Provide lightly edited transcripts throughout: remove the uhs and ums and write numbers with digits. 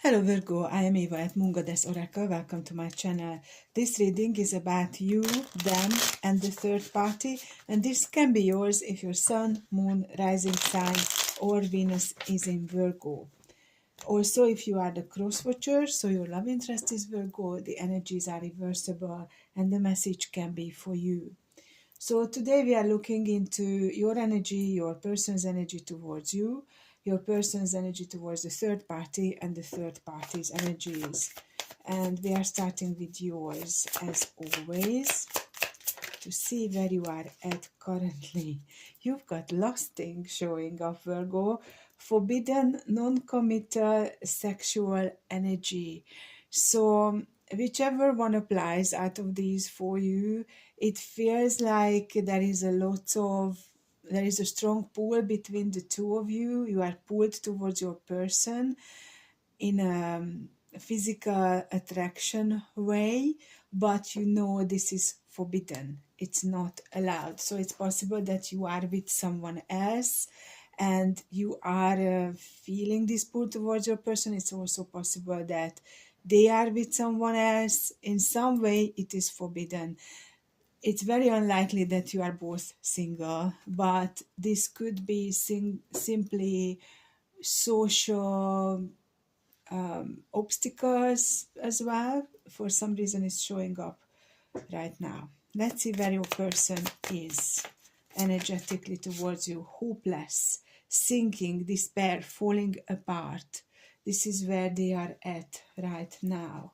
Hello Virgo, I am Eva at Mungodes Oracle. Welcome to my channel. This reading is about you, them, and the third party, and this can be yours if your Sun, Moon, Rising sign, or Venus is in Virgo. Also, if you are the cross watcher, so your love interest is Virgo, the energies are reversible, and the message can be for you. So today we are looking into your energy, your person's energy towards you, your person's energy towards the third party, and the third party's energies. And we are starting with yours as always to see where you are at currently. You've got lusting showing up, Virgo, forbidden, non-committal sexual energy. So whichever one applies out of these for you, it feels like there is a strong pull between the two of you. You are pulled towards your person in a physical attraction way, but you know this is forbidden. It's not allowed. So it's possible that you are with someone else and you are feeling this pull towards your person. It's also possible that they are with someone else. In some way, it is forbidden. It's very unlikely that you are both single, but this could be simply social obstacles as well. For some reason, it's showing up right now. Let's see where your person is energetically towards you. Hopeless, sinking, despair, falling apart. This is where they are at right now.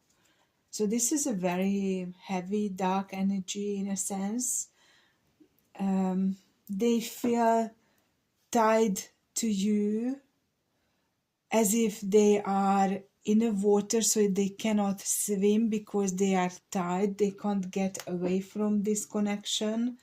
So this is a very heavy, dark energy in a sense. They feel tied to you as if they are in the water, so they cannot swim because they are tied. They can't get away from this connection,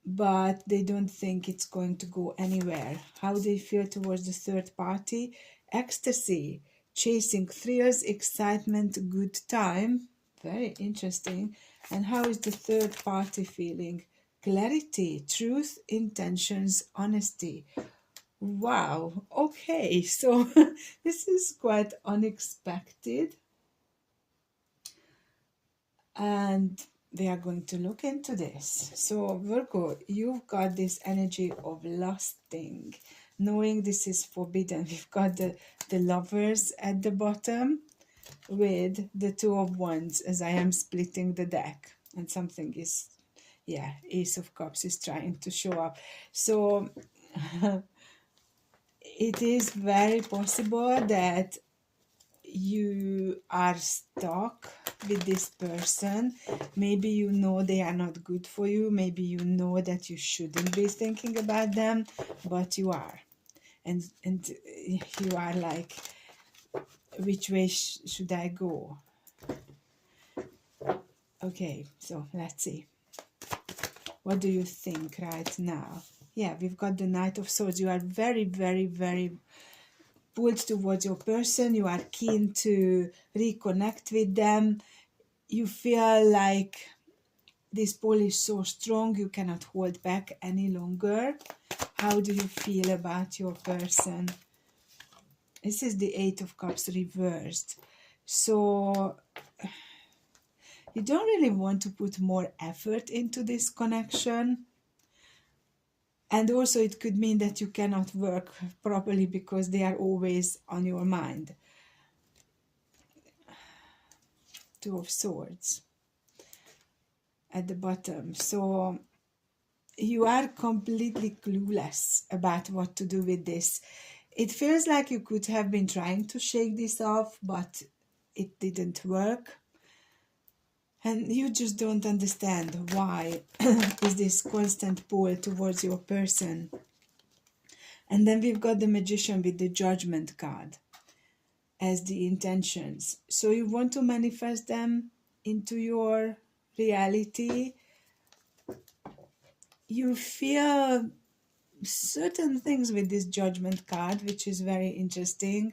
but they don't think it's going to go anywhere. How they feel towards the third party: ecstasy, chasing thrills, excitement, good time. Very interesting. And how is the third party feeling? Clarity, truth, intentions, honesty. Wow, okay, so this is quite unexpected, and we are going to look into this. So, Virgo, you've got this energy of lusting, knowing this is forbidden. We've got the lovers at the bottom with the two of wands as I am splitting the deck, and something is, yeah, Ace of Cups is trying to show up. So, it is very possible that you are stuck with this person. Maybe you know they are not good for you. Maybe you know that you shouldn't be thinking about them, but you are. And you are like, which way should I go? Okay, so let's see. What do you think right now? Yeah, we've got the Knight of Swords. You are very, very, very pulled towards your person. You are keen to reconnect with them. You feel like this pull is so strong you cannot hold back any longer. How do you feel about your person? This is the Eight of Cups reversed. So you don't really want to put more effort into this connection. And also it could mean that you cannot work properly because they are always on your mind. Two of Swords at the bottom. So you are completely clueless about what to do with this. It feels like you could have been trying to shake this off, but it didn't work. And you just don't understand why is this constant pull towards your person. And then we've got the Magician with the Judgment card as the intentions. So you want to manifest them into your reality. You feel certain things with this Judgment card, which is very interesting.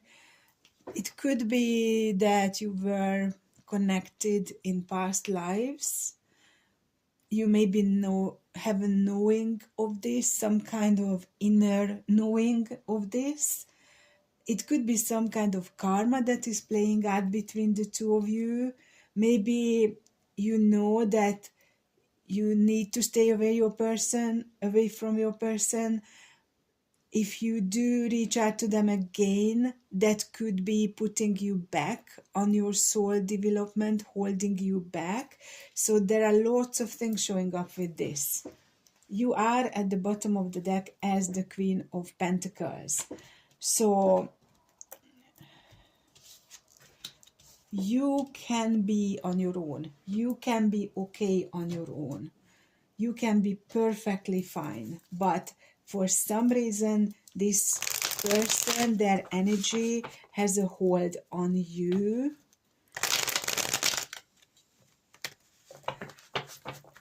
It could be that you were connected in past lives. You maybe have a knowing of this, some kind of inner knowing of this. it could be some kind of karma that is playing out between the two of you. Maybe you know that you need to stay away from your person. If you do reach out to them again, that could be putting you back on your soul development, holding you back. So there are lots of things showing up with this. You are at the bottom of the deck as the Queen of Pentacles. So you can be on your own. You can be okay on your own. You can be perfectly fine. But for some reason, this person, their energy has a hold on you.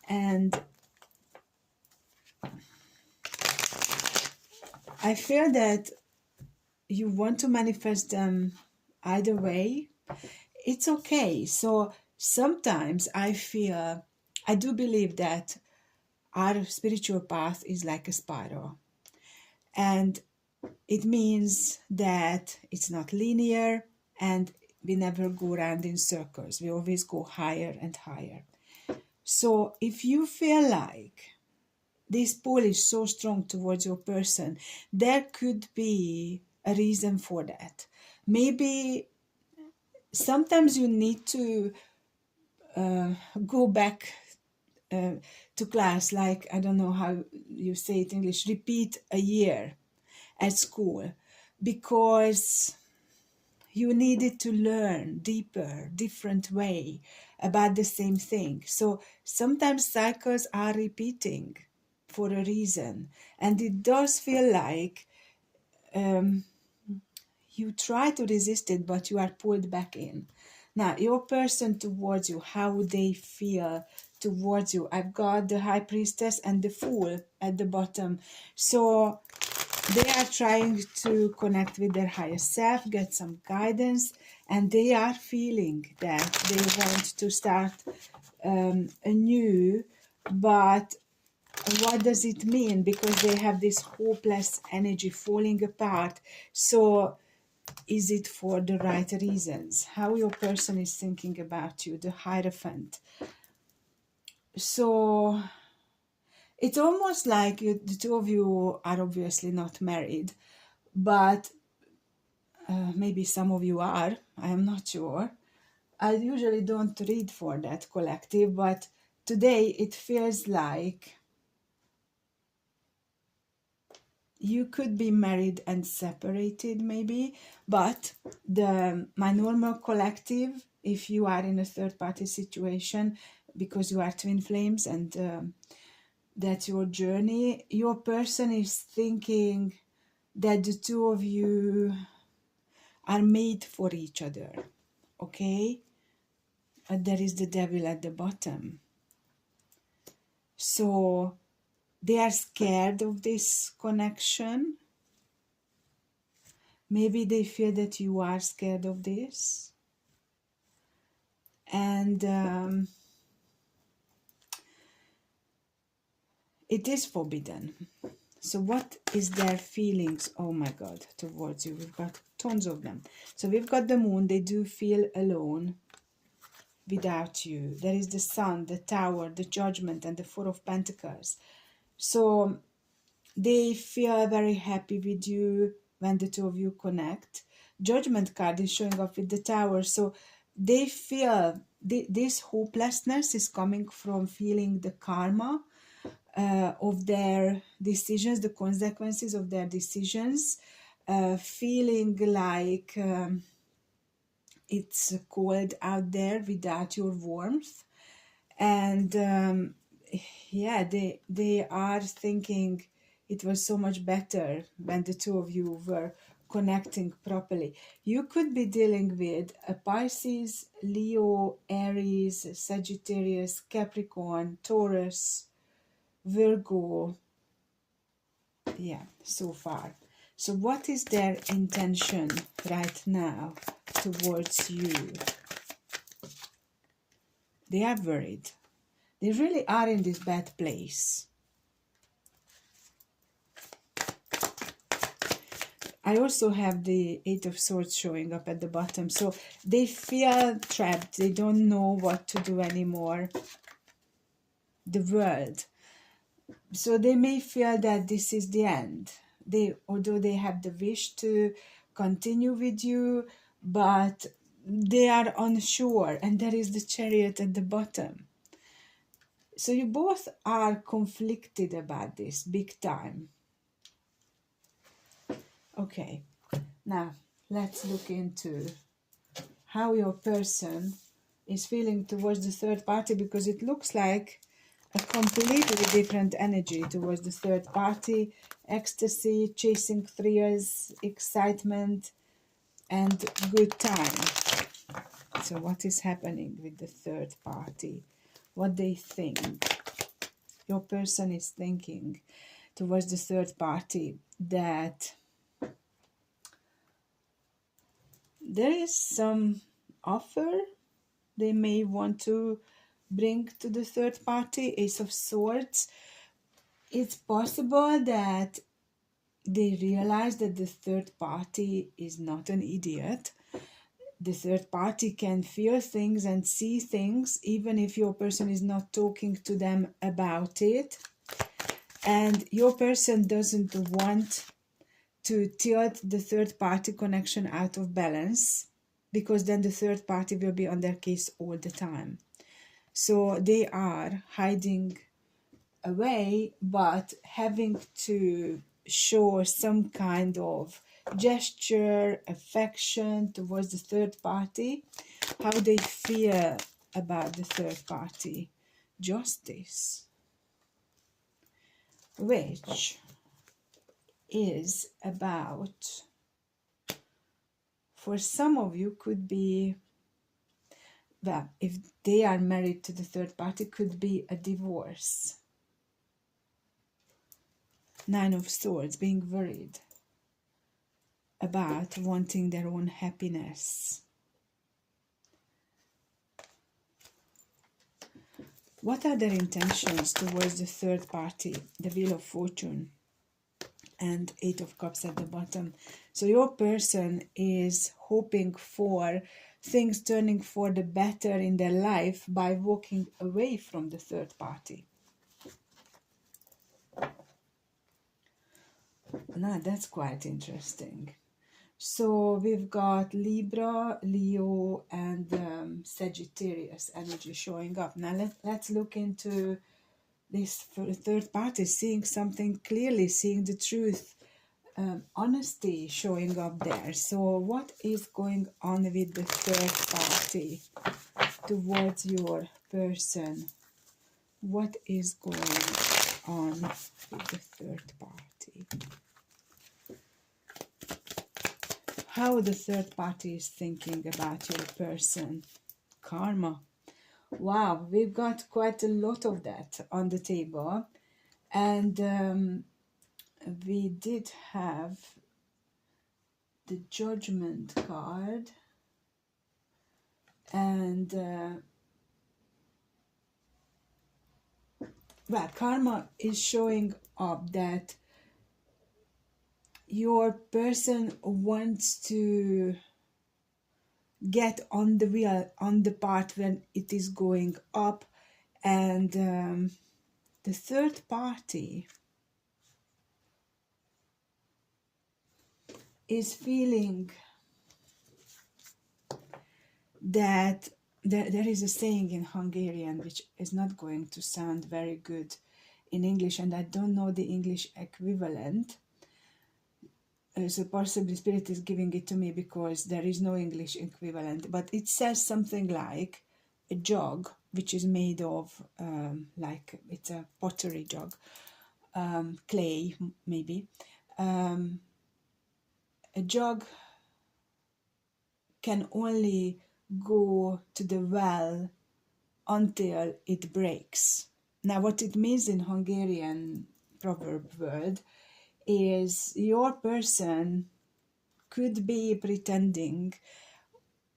And I feel that you want to manifest them either way. It's okay. So sometimes I do believe that our spiritual path is like a spiral. And it means that it's not linear and we never go around in circles. We always go higher and higher. So if you feel like this pull is so strong towards your person, there could be a reason for that. Maybe sometimes you need to go back to class, like, I don't know how you say it in English, repeat a year at school, because you needed to learn deeper, different way about the same thing. So sometimes cycles are repeating for a reason, and it does feel like you try to resist it, but you are pulled back in. Now, your person towards you, how they feel towards you. I've got the High Priestess and the Fool at the bottom. So they are trying to connect with their higher self, get some guidance, and they are feeling that they want to start anew. But what does it mean? Because they have this hopeless energy falling apart. So is it for the right reasons? How your person is thinking about you, the Hierophant. So it's almost like the two of you are obviously not married, but maybe some of you are. I am not sure. I usually don't read for that collective, but today it feels like you could be married and separated maybe, but my normal collective, if you are in a third party situation because you are twin flames and that's your journey, your person is thinking that the two of you are made for each other, okay? But there is the devil at the bottom. So they are scared of this connection. Maybe they feel that you are scared of this. And it is forbidden. So what is their feelings, oh my God, towards you? We've got tons of them. So we've got the Moon. They do feel alone without you. There is the Sun, the Tower, the Judgment, and the Four of Pentacles. So they feel very happy with you when the two of you connect. Judgment card is showing up with the Tower. So they feel this hopelessness is coming from feeling the karma of their decisions, the consequences of their decisions, feeling like it's cold out there without your warmth. And yeah, they are thinking it was so much better when the two of you were connecting properly. You could be dealing with a Pisces, Leo, Aries, Sagittarius, Capricorn, Taurus, Virgo. Yeah, so far. So what is their intention right now towards you? They are worried. They really are in this bad place. I also have the Eight of Swords showing up at the bottom. So they feel trapped. They don't know what to do anymore. The world. So they may feel that this is the end. Although they have the wish to continue with you, but they are unsure, and there is the Chariot at the bottom. So you both are conflicted about this big time. Okay, now let's look into how your person is feeling towards the third party, because it looks like a completely different energy towards the third party. Ecstasy, chasing thrills, excitement, and good time. So what is happening with the third party? What they think? Your person is thinking towards the third party that there is some offer they may want to bring to the third party. Ace of Swords. It's possible that they realize that the third party is not an idiot. The third party can feel things and see things even if your person is not talking to them about it. And your person doesn't want to tilt the third party connection out of balance, because then the third party will be on their case all the time. So they are hiding away, but having to show some kind of gesture, affection towards the third party, how they feel about the third party. Justice, which is about, for some of you, could be, well, if they are married to the third party, could be a divorce. Nine of Swords, being worried about wanting their own happiness. What are their intentions towards the third party? The Wheel of Fortune and Eight of Cups at the bottom. So your person is hoping for things turning for the better in their life by walking away from the third party. Now that's quite interesting. So we've got Libra, Leo, and Sagittarius energy showing up. Now let's look into this third party, seeing something clearly, seeing the truth, honesty showing up there. So what is going on with the third party towards your person? What is going on with the third party? How the third party is thinking about your person. Karma. Wow, we've got quite a lot of that on the table. And we did have the Judgment card. And, well, karma is showing up that your person wants to get on the wheel, on the part when it is going up, and the third party is feeling that there is a saying in Hungarian which is not going to sound very good in English, and I don't know the English equivalent. So possibly Spirit is giving it to me because there is no English equivalent, but it says something like a jug, which is made of, like it's a pottery jug, clay maybe. A jug can only go to the well until it breaks. Now what it means in Hungarian proverb world is your person could be pretending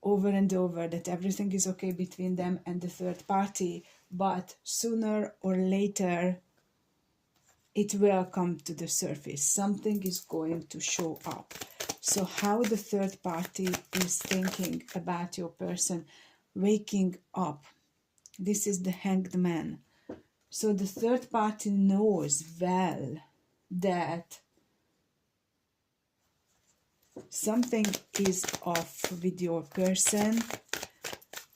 over and over that everything is okay between them and the third party, but sooner or later it will come to the surface. Something is going to show up. So how the third party is thinking about your person waking up. This is the Hanged Man. So the third party knows well that something is off with your person,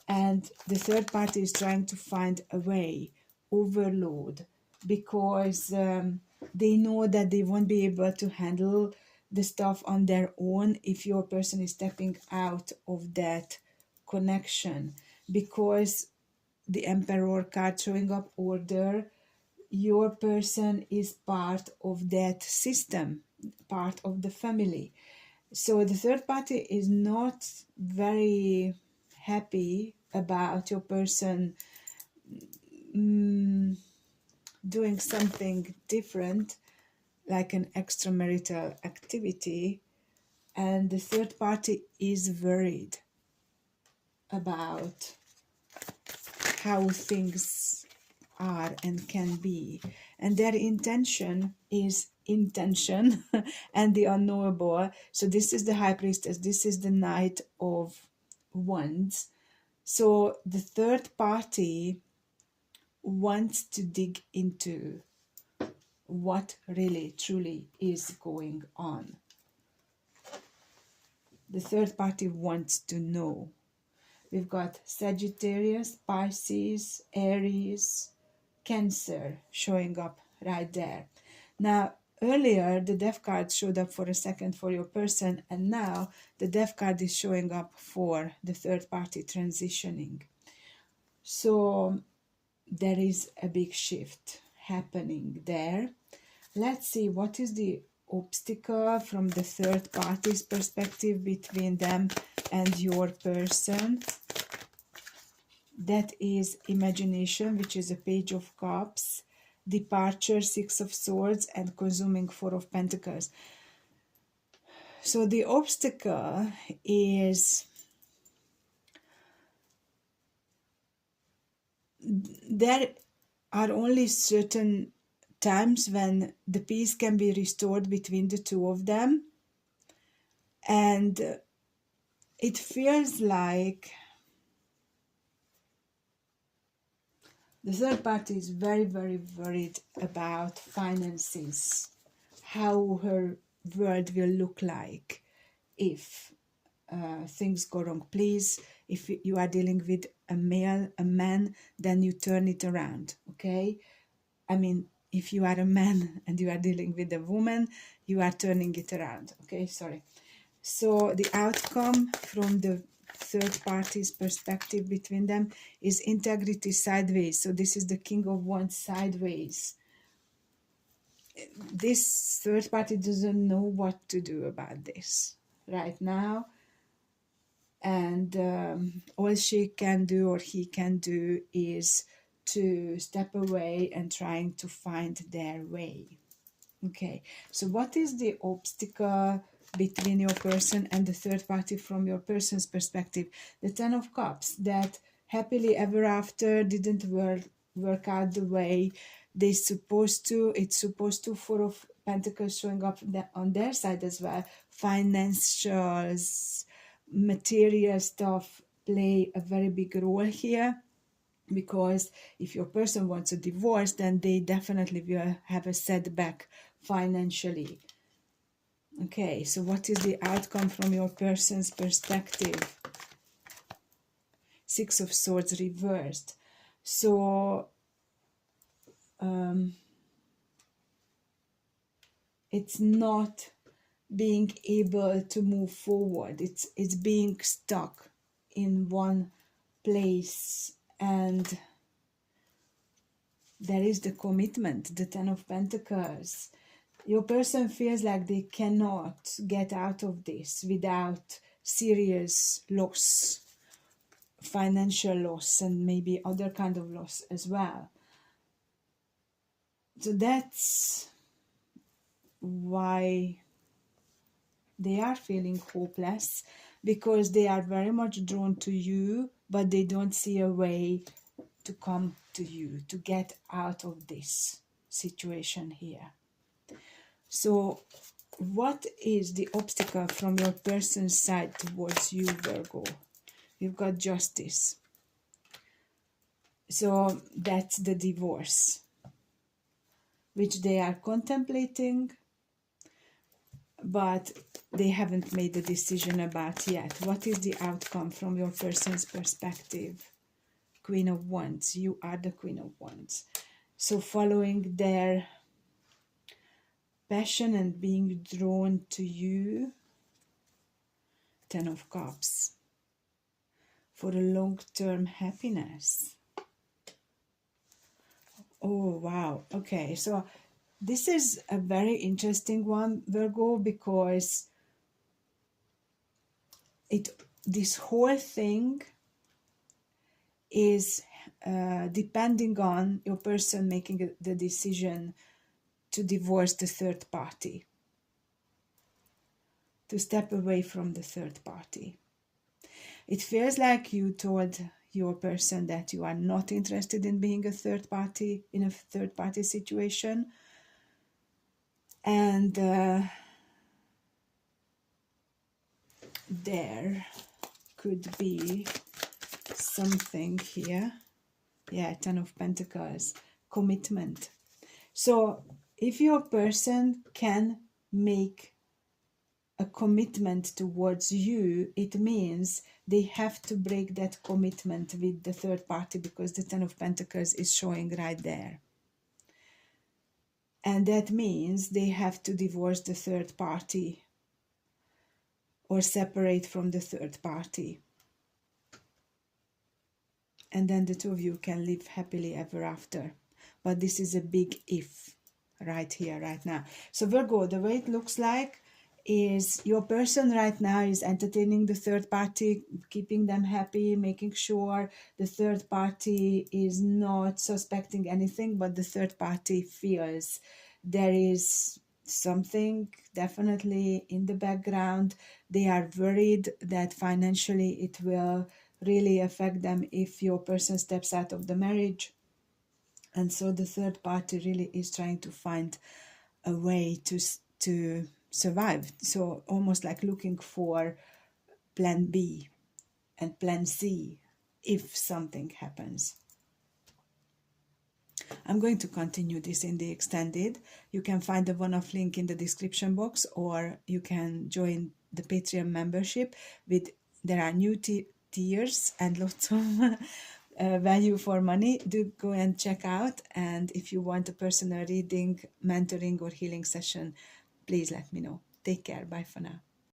and the third party is trying to find a way, overload, because they know that they won't be able to handle the stuff on their own if your person is stepping out of that connection. Because the Emperor card showing up, order, your person is part of that system, part of the family. So the third party is not very happy about your person doing something different, like an extramarital activity, and the third party is worried about how things are and can be, and their intention is intention and the unknowable. So this is the High Priestess, this is the Knight of Wands. So the third party wants to dig into what really truly is going on. The third party wants to know. We've got Sagittarius, Pisces, Aries, Cancer showing up right there. Now, earlier the Death card showed up for a second for your person, and now the Death card is showing up for the third party transitioning. So there is a big shift happening there. Let's see what is the obstacle from the third party's perspective between them and your person. That is imagination, which is a Page of Cups, departure, Six of Swords, and consuming Four of Pentacles. So the obstacle is there are only certain times when the peace can be restored between the two of them, and it feels like the third party is very, very worried about finances, how her world will look like if things go wrong. Please, if you are dealing with a man, then you turn it around, okay? I mean, if you are a man and you are dealing with a woman, you are turning it around, okay? Sorry. So the outcome from the third party's perspective between them is integrity sideways. So this is the King of Wands sideways. This third party doesn't know what to do about this right now, and all she can do or he can do is to step away and trying to find their way. Okay, so what is the obstacle between your person and the third party from your person's perspective? The Ten of Cups, that happily ever after didn't work out the way they supposed to. It's supposed to. Four of Pentacles showing up on their side as well. Financials, material stuff play a very big role here, because if your person wants a divorce, then they definitely will have a setback financially. Okay, so what is the outcome from your person's perspective? Six of Swords reversed. So it's not being able to move forward. It's being stuck in one place, and there is the commitment, the Ten of Pentacles. Your person feels like they cannot get out of this without serious loss, financial loss, and maybe other kind of loss as well. So that's why they are feeling hopeless, because they are very much drawn to you, but they don't see a way to come to you, to get out of this. situation here. So what is the obstacle from your person's side towards you, Virgo? You've got Justice. So that's the divorce, which they are contemplating, but they haven't made a decision about yet. What is the outcome from your person's perspective? Queen of Wands. You are the Queen of Wands. So following their passion and being drawn to you. Ten of Cups. For a long-term happiness. Oh, wow. Okay, so this is a very interesting one, Virgo, because this whole thing is depending on your person making the decision to divorce the third party, to step away from the third party. It feels like you told your person that you are not interested in being a third party, in a third party situation. And there could be something here. Yeah, Ten of Pentacles, commitment. So if your person can make a commitment towards you, it means they have to break that commitment with the third party, because the Ten of Pentacles is showing right there. And that means they have to divorce the third party or separate from the third party. And then the two of you can live happily ever after. But this is a big if right here, right now. So Virgo, the way it looks like is your person right now is entertaining the third party, keeping them happy, making sure the third party is not suspecting anything, but the third party feels there is something definitely in the background. They are worried that financially it will really affect them if your person steps out of the marriage. And so the third party really is trying to find a way to survive. So almost like looking for plan B and plan C if something happens. I'm going to continue this in the extended. You can find the one-off link in the description box, or you can join the Patreon membership. There are new tiers and lots of value for money. Do go and check out. And if you want a personal reading, mentoring, or healing session, please let me know. Take care. Bye for now.